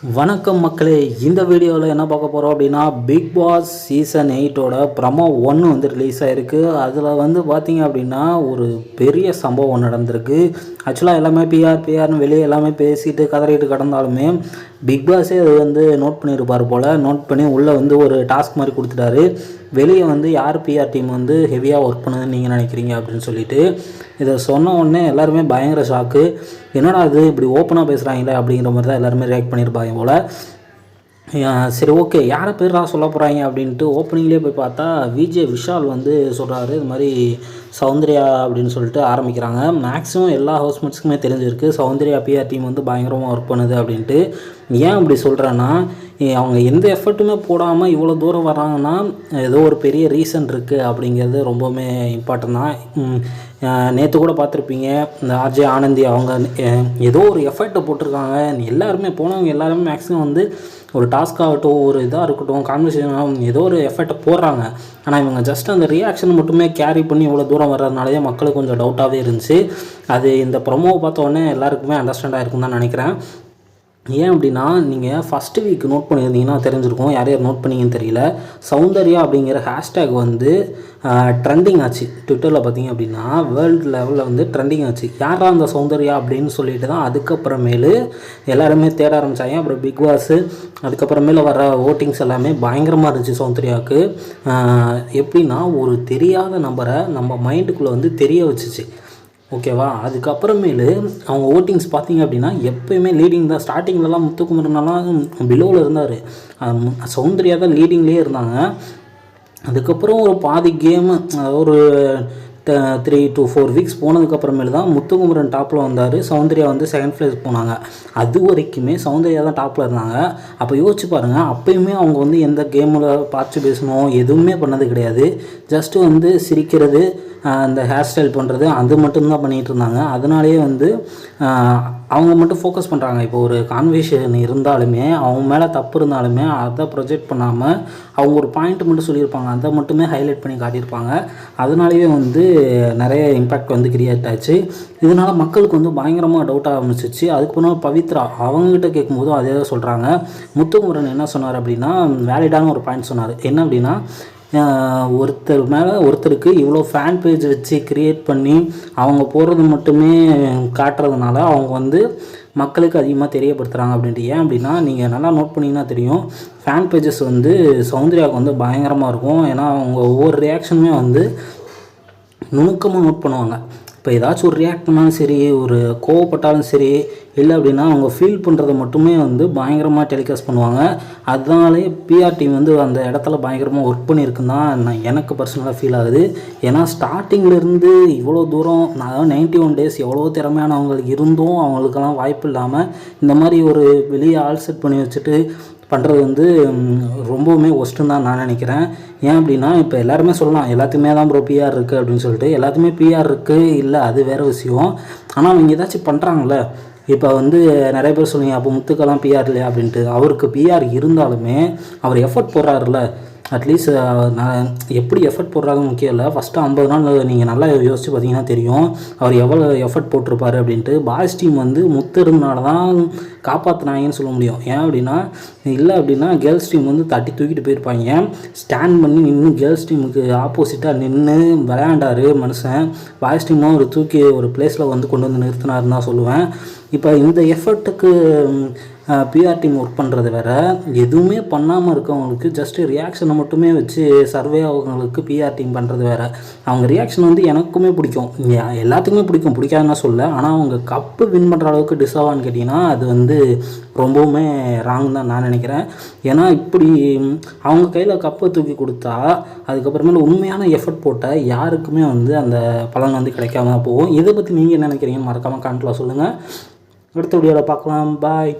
வணக்கம் மக்களே, இந்த வீடியோவில் என்ன பார்க்க போகிறோம் அப்படின்னா, பிக் பாஸ் சீசன் 8ஓட ப்ரமோ 1 வந்து ரிலீஸ் ஆகிருக்கு. அதில் வந்து பார்த்திங்க அப்படின்னா ஒரு பெரிய சம்பவம் நடந்திருக்கு. ஆக்சுவலாக எல்லாமே பிஆர்னு வெளியே எல்லாமே பேசிட்டு கதறிட்டு கிடந்தாலுமே பிக் பாஸே அது வந்து நோட் பண்ணியிருப்பார் போல். நோட் பண்ணி உள்ளே வந்து ஒரு டாஸ்க் மாதிரி கொடுத்துட்டாரு. வெளியே வந்து யார் பிஆர் டீம் வந்து ஹெவியாக ஒர்க் பண்ணுதுன்னு நீங்கள் நினைக்கிறீங்க அப்படின்னு சொல்லிட்டு இதை சொன்ன உடனே எல்லாருமே பயங்கர ஷாக்கு. என்னடா அது இப்படி ஓப்பனாக பேசுகிறாங்களே அப்படிங்கிற மாதிரி தான் எல்லாருமே ரியாக்ட் பண்ணியிருப்பாங்க போல். சரி, ஓகே, யாரை பேரா சொல்ல போகிறாங்க அப்படின்ட்டு ஓப்பனிங்லேயே போய் பார்த்தா விஜய் விஷால் வந்து சொல்கிறாரு. இது மாதிரி சௌந்தர்யா அப்படின்னு சொல்லிட்டு ஆரம்பிக்கிறாங்க. மேக்ஸிமம் எல்லா ஹவுஸ்மேட்ஸுக்குமே தெரிஞ்சிருக்கு சௌந்தர்யா பிஆர் டீம் வந்து பயங்கரமாக ஒர்க் பண்ணுது அப்படின்ட்டு. ஏன் அப்படி சொல்கிறேன்னா, அவங்க எந்த எஃபர்ட்டுமே போடாமல் இவ்வளோ தூரம் வராங்கன்னா ஏதோ ஒரு பெரிய ரீசன் இருக்குது அப்படிங்கிறது ரொம்பவுமே இம்பார்ட்டன் தான். நேற்று கூட பார்த்துருப்பீங்க, இந்த ஆர்ஜே ஆனந்தி அவங்க ஏதோ ஒரு எஃபர்ட்டை போட்டிருக்காங்க. எல்லாருமே போனவங்க எல்லாருமே மேக்ஸிமம் வந்து ஒரு டாஸ்க் ஆகட்டும், ஒரு இதாக இருக்கட்டும், கான்வர்சேஷன் ஏதோ ஒரு எஃபர்ட்டை போடுறாங்க. ஆனால் இவங்க ஜஸ்ட் அந்த ரியாக்ஷன் மட்டுமே கேரி பண்ணி இவ்வளோ தூரம் வர்றதுனாலே மக்களுக்கு கொஞ்சம் டவுட்டாகவே இருந்துச்சு. அது இந்த ப்ரொமோவை பார்த்தோன்னே எல்லாருக்குமே அண்டர்ஸ்டாண்ட் ஆகிருக்குன்னு தான் நினைக்கிறேன். ஏன் அப்படின்னா, நீங்கள் ஃபஸ்ட்டு வீக் நோட் பண்ணியிருந்தீங்கன்னா தெரிஞ்சிருக்கும். யார் யார் நோட் பண்ணிங்கன்னு தெரியல. சௌந்தர்யா அப்படிங்கிற ஹேஷ்டேக் வந்து ட்ரெண்டிங் ஆச்சு ட்விட்டரில். பார்த்தீங்க அப்படின்னா வேர்ல்டு லெவலில் வந்து ட்ரெண்டிங் ஆச்சு. யாரா அந்த சௌந்தர்யா அப்படின்னு சொல்லிட்டு தான் அதுக்கப்புறமேலு எல்லாருமே தேட ஆரம்பித்தாங்க. அப்புறம் பிக் பாஸு அதுக்கப்புறமேல வர ஓட்டிங்ஸ் எல்லாமே பயங்கரமாக இருந்துச்சு சௌந்தர்யாவுக்கு. எப்படின்னா, ஒரு தெரியாத நம்பரை நம்ம மைண்டுக்குள்ளே வந்து தெரிய வச்சுச்சு. ஓகேவா? அதுக்கப்புறமேலு அவங்க ஓட்டிங்ஸ் பார்த்திங்க அப்படின்னா எப்போயுமே லீடிங் தான். ஸ்டார்டிங்லலாம் முத்துக்குமரனெல்லாம் பிலோவில் இருந்தார். சௌந்தர்யா தான் லீடிங்லேயே இருந்தாங்க. அதுக்கப்புறம் ஒரு பாதி கேமு ஒரு 3 to 4 வீக்ஸ் போனதுக்கப்புறமேலு தான் முத்துக்குமரன் டாப்பில் வந்தார். சௌந்தர்யா வந்து செகண்ட் ப்ளேஸ் போனாங்க. அது வரைக்குமே சௌந்தர்யா தான் டாப்பில் இருந்தாங்க. அப்போ யோசிச்சு பாருங்கள், அப்போயுமே அவங்க வந்து எந்த கேமில் பார்த்து பேசணும் எதுவுமே பண்ணது கிடையாது. ஜஸ்ட்டு வந்து சிரிக்கிறது, அந்த ஹேர் ஸ்டைல் பண்ணுறது, அது மட்டும்தான் பண்ணிகிட்டு இருந்தாங்க. அதனாலேயே வந்து அவங்க மட்டும் ஃபோக்கஸ் பண்ணுறாங்க. இப்போ ஒரு கான்வர்சேஷன் இருந்தாலுமே அவங்க மேலே தப்பு இருந்தாலுமே அதை ப்ரொஜெக்ட் பண்ணாமல் அவங்க ஒரு பாயிண்ட் மட்டும் சொல்லியிருப்பாங்க, அதை மட்டுமே ஹைலைட் பண்ணி காட்டியிருப்பாங்க. அதனாலேயே வந்து நிறைய இம்பேக்ட் வந்து கிரியேட் ஆச்சு. இதனால் மக்களுக்கு வந்து பயங்கரமாக டவுட் ஆரம்பிச்சிச்சு. அதுக்கப்புறம் பவித்ரா அவங்ககிட்ட கேட்கும்போதும் அதே தான் சொல்கிறாங்க. முத்துக்குமரன் என்ன சொன்னார் அப்படின்னா, வேலிடான ஒரு பாயிண்ட் சொன்னார். என்ன அப்படின்னா, ஒருத்தர் மேலே ஒருத்தருக்கு இவ்வளோ ஃபேன் பேஜ் வச்சு க்ரியேட் பண்ணி அவங்க போடுறது மட்டுமே காட்டுறதுனால அவங்க வந்து மக்களுக்கு அதிகமாக தெரியப்படுத்துகிறாங்க அப்படின்ட்டு. ஏன் அப்படின்னா, நீங்கள் நல்லா நோட் பண்ணிங்கன்னா தெரியும், ஃபேன் பேஜஸ் வந்து சௌந்தர்யாவுக்கு வந்து பயங்கரமாக இருக்கும். ஏன்னா அவங்க ஒவ்வொரு ரியாக்ஷனுமே வந்து நுணுக்கமாக நோட் பண்ணுவாங்க. இப்போ ஏதாச்சும் ஒரு ரியாக்ட் பண்ணாலும் சரி, ஒரு கோவப்பட்டாலும் சரி, இல்லை அப்படின்னா அவங்க ஃபீல் பண்ணுறத மட்டுமே வந்து பயங்கரமாக டெலிகாஸ்ட் பண்ணுவாங்க. அதனாலே பிஆர் டீம் வந்து அந்த இடத்துல பயங்கரமாக ஒர்க் பண்ணியிருக்குன்னு தான் எனக்கு பர்சனலாக ஃபீல் ஆகுது. ஏன்னா ஸ்டார்டிங்லேருந்து இவ்வளோ தூரம், நான் 91 days எவ்வளோ திறமையானவங்களுக்கு இருந்தும் அவங்களுக்கெல்லாம் வாய்ப்பு இல்லாமல் இந்த மாதிரி ஒரு வெளியே ஆல் செட் பண்ணி வச்சுட்டு பண்ணுறது வந்து ரொம்பவுமே ஒஸ்ட்டுன்னு தான் நான் நினைக்கிறேன். ஏன் அப்படின்னா, இப்போ எல்லாருமே சொல்லலாம் எல்லாத்துக்குமே தான் ப்ரோ பிஆர் இருக்குது அப்படின்னு சொல்லிட்டு. எல்லாத்துக்குமே பிஆர் இருக்குது, இல்லை அது வேறு விஷயம். ஆனால் அவங்க ஏதாச்சும் பண்ணுறாங்களே. இப்போ வந்து நிறைய பேர் சொல்லுவீங்க, அப்போ முத்துக்கெல்லாம் பிஆர் இல்லையா அப்படின்ட்டு. அவருக்கு பிஆர் இருந்தாலுமே அவர் எஃபர்ட் போடுறாருல. அட்லீஸ்ட் நான் எப்படி எஃபர்ட் போடுறாங்கன்னு முக்கியம் இல்லை. ஃபஸ்ட்டு 50 நாள் நீங்கள் நல்லா யோசித்து பார்த்தீங்கன்னா தெரியும் அவர் எவ்வளோ எஃபர்ட் போட்டிருப்பார் அப்படின்ட்டு. பாய்ஸ் டீம் வந்து முத்து இருந்தனால தான் காப்பாற்றினாங்கன்னு சொல்ல முடியும். ஏன் அப்படின்னா, இல்லை அப்படின்னா கேர்ள்ஸ் டீம் வந்து தட்டி தூக்கிட்டு போயிருப்பாங்க. ஸ்டாண்ட் பண்ணி நின்று கேர்ள்ஸ் டீமுக்கு ஆப்போசிட்டாக நின்று விளையாண்டார் மனுஷன். பாய்ஸ் டீமும் ஒரு தூக்கி ஒரு பிளேஸில் வந்து கொண்டு வந்து நிறுத்தினாருன்னு தான் சொல்லுவேன். இப்போ இந்த எஃபர்ட்டுக்கு பிஆர் டீம் ஒர்க் பண்ணுறது வேறு, எதுவுமே பண்ணாமல் இருக்கவங்களுக்கு ஜஸ்ட்டு ரியாக்ஷனை மட்டுமே வச்சு சர்வே ஆகிறவங்களுக்கு பிஆர் டீம் பண்ணுறது வேறு. அவங்க ரியாக்ஷன் வந்து எனக்குமே பிடிக்கும், எல்லாத்துக்குமே பிடிக்காதுன்னு சொல்ல. ஆனால் அவங்க கப்பு வின் பண்ணுற அளவுக்கு டிசர்வான்னு கேட்டிங்கன்னா அது வந்து ரொம்பவுமே ராங் தான் நான் நினைக்கிறேன். ஏன்னா இப்படி அவங்க கையில் கப்பை தூக்கி கொடுத்தா அதுக்கப்புறமேல உண்மையான எஃபர்ட் போட்ட யாருக்குமே வந்து அந்த பலன் வந்து கிடைக்காம போகும். இதை பற்றி நீங்கள் என்ன நினைக்கிறீங்கன்னு மறக்காமல் கமெண்ட்டில் சொல்லுங்கள். அடுத்த வீடியோவில் பார்க்கலாம். பாய்.